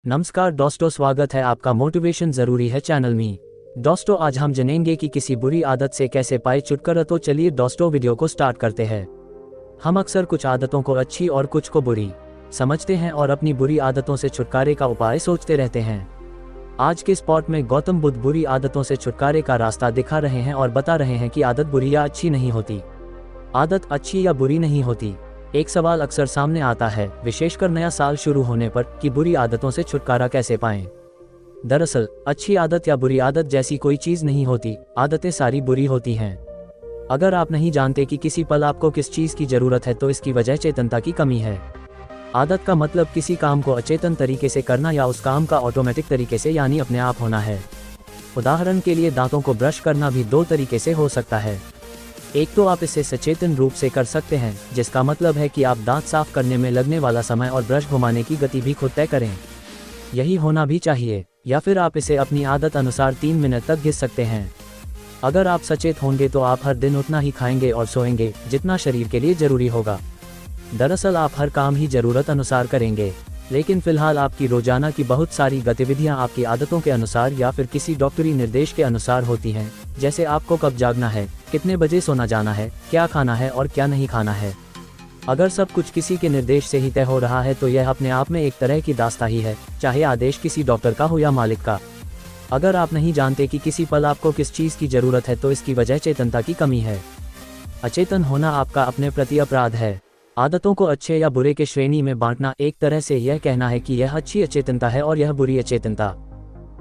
नमस्कार दोस्तों, स्वागत है आपका मोटिवेशन ज़रूरी है चैनल में। दोस्तों, आज हम जानेंगे कि किसी बुरी आदत से कैसे पाए छुटकारा। तो चलिए दोस्तों, वीडियो को स्टार्ट करते हैं। हम अक्सर कुछ आदतों को अच्छी और कुछ को बुरी समझते हैं और अपनी बुरी आदतों से छुटकारे का उपाय सोचते रहते हैं। आज के स्पॉट में गौतम बुद्ध बुरी आदतों से छुटकारे का रास्ता दिखा रहे हैं और बता रहे हैं कि आदत बुरी या अच्छी नहीं होती, आदत अच्छी या बुरी नहीं होती। एक सवाल अक्सर सामने आता है, विशेषकर नया साल शुरू होने पर, कि बुरी आदतों से छुटकारा कैसे पाएं। दरअसल अच्छी आदत या बुरी आदत जैसी कोई चीज नहीं होती, आदतें सारी बुरी होती हैं। अगर आप नहीं जानते कि किसी पल आपको किस चीज की जरूरत है तो इसकी वजह चेतनता की कमी है। आदत का मतलब किसी काम को अचेतन तरीके से करना या उस काम का ऑटोमेटिक तरीके से यानी अपने आप होना है। उदाहरण के लिए दांतों को ब्रश करना भी दो तरीके से हो सकता है। एक तो आप इसे सचेतन रूप से कर सकते हैं, जिसका मतलब है कि आप दांत साफ करने में लगने वाला समय और ब्रश घुमाने की गति भी खुद तय करें, यही होना भी चाहिए। या फिर आप इसे अपनी आदत अनुसार 3 मिनट तक घिस सकते हैं। अगर आप सचेत होंगे तो आप हर दिन उतना ही खाएंगे और सोएंगे जितना शरीर के लिए जरूरी होगा। दरअसल आप हर काम ही जरूरत अनुसार करेंगे, लेकिन फिलहाल आपकी रोजाना की बहुत सारी गतिविधियां आपकी आदतों के अनुसार या फिर किसी डॉक्टरी निर्देश के अनुसार होती हैं। जैसे आपको कब जागना है, कितने बजे सोना जाना है, क्या खाना है और क्या नहीं खाना है। अगर सब कुछ किसी के निर्देश से ही तय हो रहा है तो यह अपने आप में एक तरह की दास्तां ही है, चाहे आदेश किसी डॉक्टर का हो या मालिक का। अगर आप नहीं जानते कि किसी पल आपको किस चीज़ की जरूरत है तो इसकी वजह चेतनता की कमी है। अचेतन होना आपका अपने प्रति अपराध है। आदतों को अच्छे या बुरे के श्रेणी में बांटना एक तरह से यह कहना है कि यह अच्छी अचेतनता है और यह बुरी अचेतनता।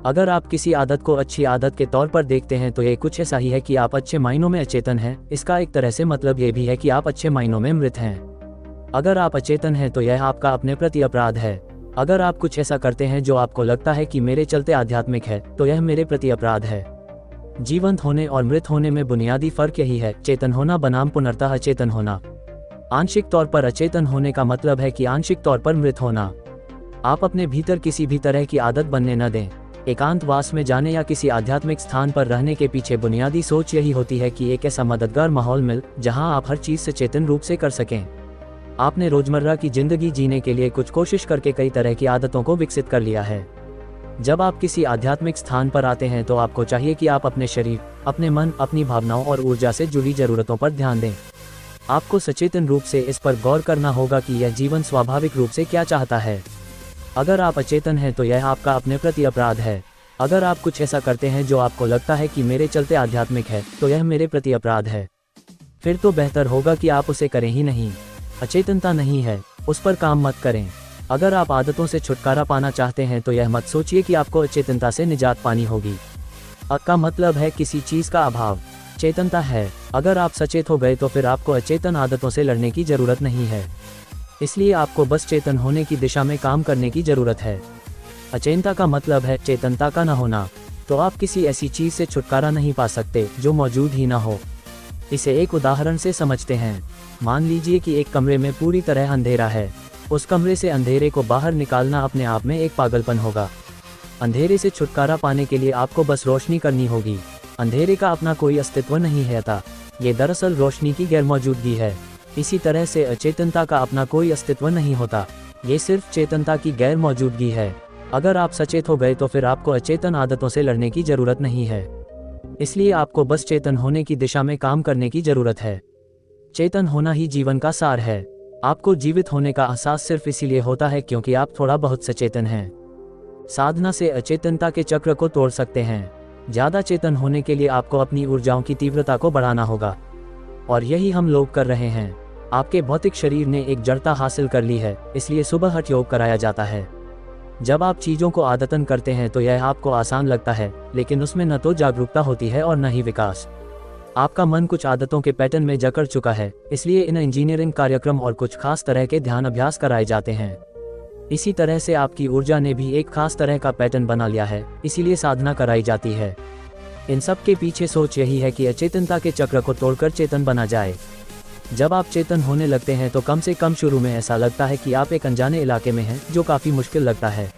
अगर आप किसी आदत को अच्छी आदत के तौर पर देखते हैं तो यह कुछ ऐसा ही है कि आप अच्छे मायनों में अचेतन हैं। इसका एक तरह से मतलब यह भी है कि आप अच्छे मायनों में मृत हैं। अगर आप अचेतन हैं तो यह आपका अपने प्रति अपराध है। अगर आप कुछ ऐसा करते हैं जो आपको लगता है कि मेरे चलते आध्यात्मिक है तो यह मेरे प्रति अपराध है। जीवंत होने और मृत होने में बुनियादी फर्क यही है, चेतन होना बनाम पूर्णतः अचेतन होना। आंशिक तौर पर अचेतन होने का मतलब है कि आंशिक तौर पर मृत होना। आप अपने भीतर किसी भी तरह की आदत बनने न दें। एकांतवास में जाने या किसी आध्यात्मिक स्थान पर रहने के पीछे बुनियादी सोच यही होती है कि एक ऐसा मददगार माहौल मिल जहां आप हर चीज से चेतन रूप से कर सकें। आपने रोजमर्रा की जिंदगी जीने के लिए कुछ कोशिश करके कई तरह की आदतों को विकसित कर लिया है। जब आप किसी आध्यात्मिक स्थान पर आते हैं तो आपको चाहिए कि आप अपने शरीर, अपने मन, अपनी भावनाओं और ऊर्जा से जुड़ी जरूरतों पर ध्यान दें। आपको सचेतन रूप से इस पर गौर करना होगा कि यह जीवन स्वाभाविक रूप से क्या चाहता है। अगर आप अचेतन हैं तो यह आपका अपने प्रति अपराध है। अगर आप कुछ ऐसा करते हैं जो आपको लगता है कि मेरे चलते आध्यात्मिक है तो यह मेरे प्रति अपराध है। फिर तो बेहतर होगा कि आप उसे करें ही नहीं। अचेतनता नहीं है, उस पर काम मत करें। अगर आप आदतों से छुटकारा पाना चाहते हैं तो यह मत सोचिए कि आपको अचेतनता से निजात पानी होगी। का मतलब है किसी चीज का अभाव। चेतनता है। अगर आप सचेत हो गए तो फिर आपको अचेतन आदतों से लड़ने की जरूरत नहीं है। इसलिए आपको बस चेतन होने की दिशा में काम करने की जरूरत है। अचेतनता का मतलब है चेतनता का न होना। तो आप किसी ऐसी चीज से छुटकारा नहीं पा सकते जो मौजूद ही ना हो। इसे एक उदाहरण से समझते हैं। मान लीजिए कि एक कमरे में पूरी तरह अंधेरा है। उस कमरे से अंधेरे को बाहर निकालना अपने आप में एक पागलपन होगा। अंधेरे से छुटकारा पाने के लिए आपको बस रोशनी करनी होगी। अंधेरे का अपना कोई अस्तित्व नहीं है, ये दरअसल रोशनी की गैरमौजूदगी है। इसी तरह से अचेतनता का अपना कोई अस्तित्व नहीं होता, ये सिर्फ चेतनता की गैर मौजूदगी है। अगर आप सचेत हो गए तो फिर आपको अचेतन आदतों से लड़ने की जरूरत नहीं है। इसलिए आपको बस चेतन होने की दिशा में काम करने की जरूरत है। चेतन होना ही जीवन का सार है। आपको जीवित होने का एहसास सिर्फ इसीलिए होता है क्योंकि आप थोड़ा बहुत सचेतन हैं। साधना से अचेतनता के चक्र को तोड़ सकते हैं। ज्यादा चेतन होने के लिए आपको अपनी ऊर्जाओं की तीव्रता को बढ़ाना होगा, और यही हम लोग कर रहे हैं। आपके भौतिक शरीर ने एक जड़ता हासिल कर ली है, इसलिए सुबह हठ योग कराया जाता है। जब आप चीजों को आदतन करते हैं तो यह आपको आसान लगता है, लेकिन उसमें न तो जागरूकता होती है और न ही विकास। आपका मन कुछ आदतों के पैटर्न में जकड़ चुका है, इसलिए इन इंजीनियरिंग कार्यक्रम और कुछ खास तरह के ध्यान अभ्यास कराए जाते हैं। इसी तरह से आपकी ऊर्जा ने भी एक खास तरह का पैटर्न बना लिया है, इसीलिए साधना कराई जाती है। इन सब के पीछे सोच यही है कि अचेतनता के चक्र को तोड़कर चेतन बना जाए। जब आप चेतन होने लगते हैं तो कम से कम शुरू में ऐसा लगता है कि आप एक अनजाने इलाके में हैं, जो काफी मुश्किल लगता है।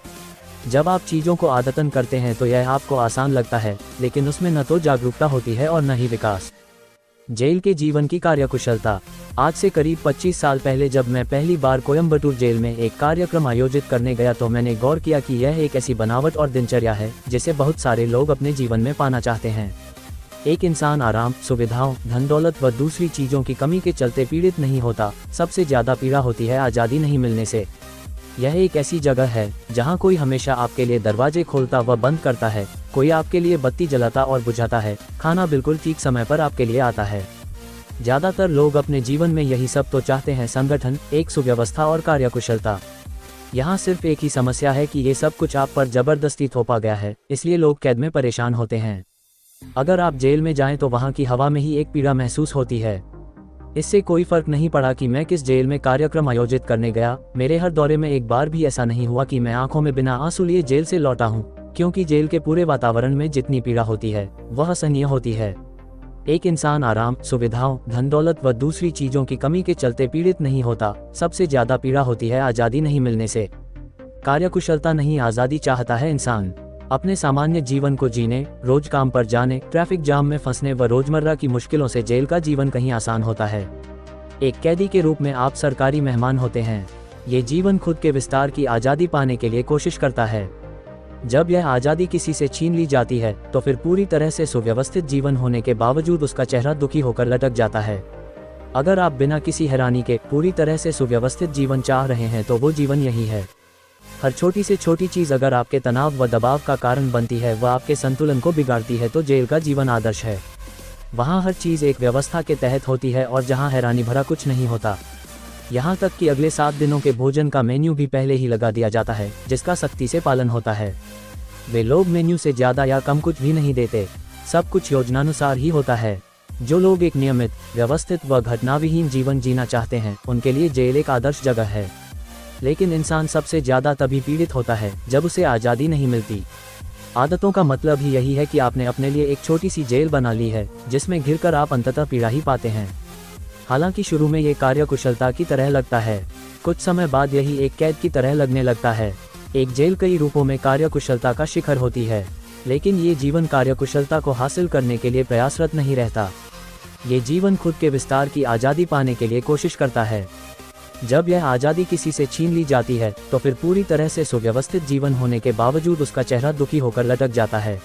जब आप चीजों को आदतन करते हैं तो यह आपको आसान लगता है, लेकिन उसमें न तो जागरूकता होती है और न ही विकास। जेल के जीवन की कार्यकुशलता। आज से करीब 25 साल पहले जब मैं पहली बार कोयम्बटूर जेल में एक कार्यक्रम आयोजित करने गया तो मैंने गौर किया कि यह एक ऐसी बनावट और दिनचर्या है जिसे बहुत सारे लोग अपने जीवन में पाना चाहते हैं। एक इंसान आराम, सुविधाओं, धन दौलत व दूसरी चीज़ों की कमी के चलते पीड़ित नहीं होता। सबसे ज़्यादा पीड़ा होती है आज़ादी नहीं मिलने से। यह एक ऐसी जगह है जहां कोई हमेशा आपके लिए दरवाजे खोलता व बंद करता है, कोई आपके लिए बत्ती जलाता और बुझाता है, खाना बिल्कुल ठीक समय पर आपके लिए आता है। ज़्यादातर लोग अपने जीवन में यही सब तो चाहते हैं, संगठन, एक सुव्यवस्था और कार्यकुशलता। यहाँ सिर्फ एक ही समस्या है कि ये सब कुछ आप पर जबरदस्ती थोपा गया है, इसलिए लोग कैद में परेशान होते हैं। अगर आप जेल में जाएं तो वहाँ की हवा में ही एक पीड़ा महसूस होती है। इससे कोई फर्क नहीं पड़ा कि मैं किस जेल में कार्यक्रम आयोजित करने गया। मेरे हर दौरे में एक बार भी ऐसा नहीं हुआ कि मैं आंखों में बिना आंसू लिए जेल से लौटा हूँ, क्योंकि जेल के पूरे वातावरण में जितनी पीड़ा होती है वह असहनीय होती है। एक इंसान आराम, सुविधाओं, धन दौलत व दूसरी चीजों की कमी के चलते पीड़ित नहीं होता। सबसे ज्यादा पीड़ा होती है आज़ादी नहीं मिलने से। कार्यकुशलता नहीं, आज़ादी चाहता है इंसान। अपने सामान्य जीवन को जीने, रोज काम पर जाने, ट्रैफिक जाम में फंसने व रोजमर्रा की मुश्किलों से जेल का जीवन कहीं आसान होता है। एक कैदी के रूप में आप सरकारी मेहमान होते हैं। ये जीवन खुद के विस्तार की आज़ादी पाने के लिए कोशिश करता है। जब यह आज़ादी किसी से छीन ली जाती है तो फिर पूरी तरह से सुव्यवस्थित जीवन होने के बावजूद उसका चेहरा दुखी होकर लटक जाता है। अगर आप बिना किसी हैरानी के पूरी तरह से सुव्यवस्थित जीवन चाह रहे हैं तो वो जीवन यही है। हर छोटी से छोटी चीज़ अगर आपके तनाव व दबाव का कारण बनती है व आपके संतुलन को बिगाड़ती है तो जेल का जीवन आदर्श है। वहाँ हर चीज़ एक व्यवस्था के तहत होती है और जहाँ हैरानी भरा कुछ नहीं होता। यहाँ तक कि अगले 7 दिनों के भोजन का मेन्यू भी पहले ही लगा दिया जाता है, जिसका सख्ती से पालन होता है। वे लोग मेन्यू से ज़्यादा या कम कुछ भी नहीं देते, सब कुछ योजनानुसार ही होता है। जो लोग एक नियमित, व्यवस्थित व घटनाविहीन जीवन जीना चाहते हैं उनके लिए जेल एक आदर्श जगह है। लेकिन इंसान सबसे ज़्यादा तभी पीड़ित होता है जब उसे आज़ादी नहीं मिलती। आदतों का मतलब ही यही है कि आपने अपने लिए एक छोटी सी जेल बना ली है जिसमें घिरकर आप अंततः पीड़ा ही पाते हैं। हालांकि शुरू में ये कार्यकुशलता की तरह लगता है, कुछ समय बाद यही एक कैद की तरह लगने लगता है। एक जेल कई रूपों में कार्यकुशलता का शिखर होती है, लेकिन ये जीवन कार्यकुशलता को हासिल करने के लिए प्रयासरत नहीं रहता। ये जीवन खुद के विस्तार की आज़ादी पाने के लिए कोशिश करता है। जब यह आज़ादी किसी से छीन ली जाती है तो फिर पूरी तरह से सुव्यवस्थित जीवन होने के बावजूद उसका चेहरा दुखी होकर लटक जाता है।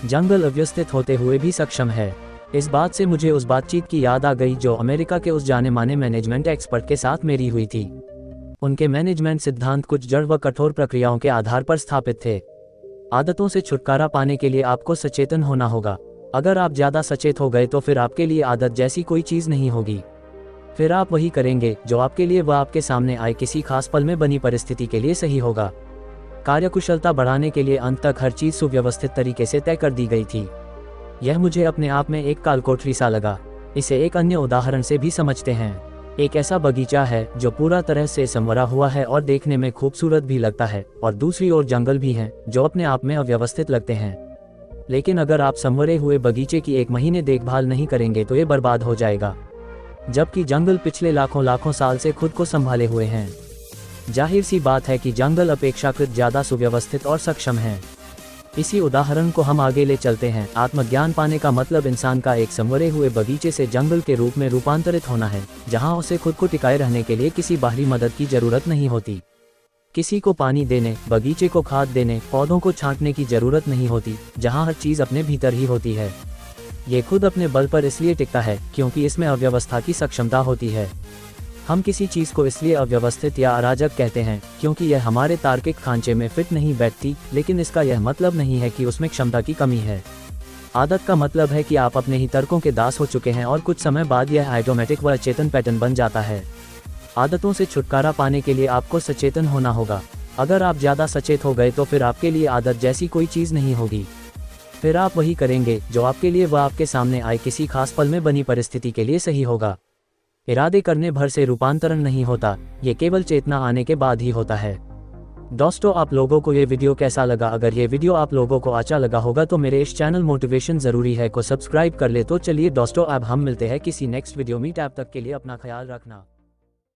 जंगल अव्यवस्थित होते हुए भी सक्षम है। इस बात से मुझे उस बातचीत की याद आ गई जो अमेरिका के उस जाने माने मैनेजमेंट एक्सपर्ट के साथ मेरी हुई थी। उनके मैनेजमेंट सिद्धांत कुछ जड़ व कठोर प्रक्रियाओं के आधार पर स्थापित थे। आदतों से छुटकारा पाने के लिए आपको सचेतन होना होगा। अगर आप ज़्यादा सचेत हो गए तो फिर आपके लिए आदत जैसी कोई चीज़ नहीं होगी। फिर आप वही करेंगे जो आपके लिए व आपके सामने आए किसी खास पल में बनी परिस्थिति के लिए सही होगा। कार्यकुशलता बढ़ाने के लिए अंत तक हर चीज़ सुव्यवस्थित तरीके से तय कर दी गई थी। यह मुझे अपने आप में एक कालकोठरी सा लगा। इसे एक अन्य उदाहरण से भी समझते हैं। एक ऐसा बगीचा है जो पूरा तरह से संवरा हुआ है और देखने में खूबसूरत भी लगता है, और दूसरी ओर जंगल भी हैं जो अपने आप में अव्यवस्थित लगते हैं। लेकिन अगर आप संवरे हुए बगीचे की 1 महीने देखभाल नहीं करेंगे तो ये बर्बाद हो जाएगा, जबकि जंगल पिछले लाखों साल से खुद को संभाले हुए हैं। जाहिर सी बात है कि जंगल अपेक्षाकृत ज़्यादा सुव्यवस्थित और सक्षम है। इसी उदाहरण को हम आगे ले चलते हैं। आत्मज्ञान पाने का मतलब इंसान का एक संवरे हुए बगीचे से जंगल के रूप में रूपांतरित होना है, जहां उसे खुद को टिकाए रहने के लिए किसी बाहरी मदद की जरूरत नहीं होती। किसी को पानी देने, बगीचे को खाद देने, पौधों को छांटने की जरूरत नहीं होती, जहां हर चीज़ अपने भीतर ही होती है। ये खुद अपने बल पर इसलिए टिकता है क्योंकि इसमें अव्यवस्था की सक्षमता होती है। हम किसी चीज़ को इसलिए अव्यवस्थित या अराजक कहते हैं क्योंकि यह हमारे तार्किक खांचे में फिट नहीं बैठती, लेकिन इसका यह मतलब नहीं है कि उसमें क्षमता की कमी है। आदत का मतलब है कि आप अपने ही तर्कों के दास हो चुके हैं और कुछ समय बाद यह ऑटोमेटिक व अचेतन पैटर्न बन जाता है। आदतों से छुटकारा पाने के लिए आपको सचेतन होना होगा। अगर आप ज़्यादा सचेत हो गए तो फिर आपके लिए आदत जैसी कोई चीज़ नहीं होगी। फिर आप वही करेंगे जो आपके लिए व आपके सामने आए किसी खास पल में बनी परिस्थिति के लिए सही होगा। इरादे करने भर से रूपांतरण नहीं होता, ये केवल चेतना आने के बाद ही होता है। दोस्तों, आप लोगों को ये वीडियो कैसा लगा? अगर ये वीडियो आप लोगों को अच्छा लगा होगा तो मेरे इस चैनल मोटिवेशन ज़रूरी है को सब्सक्राइब कर ले। तो चलिए दोस्तों, अब हम मिलते हैं किसी नेक्स्ट वीडियो में। तब तक के लिए अपना ख्याल रखना।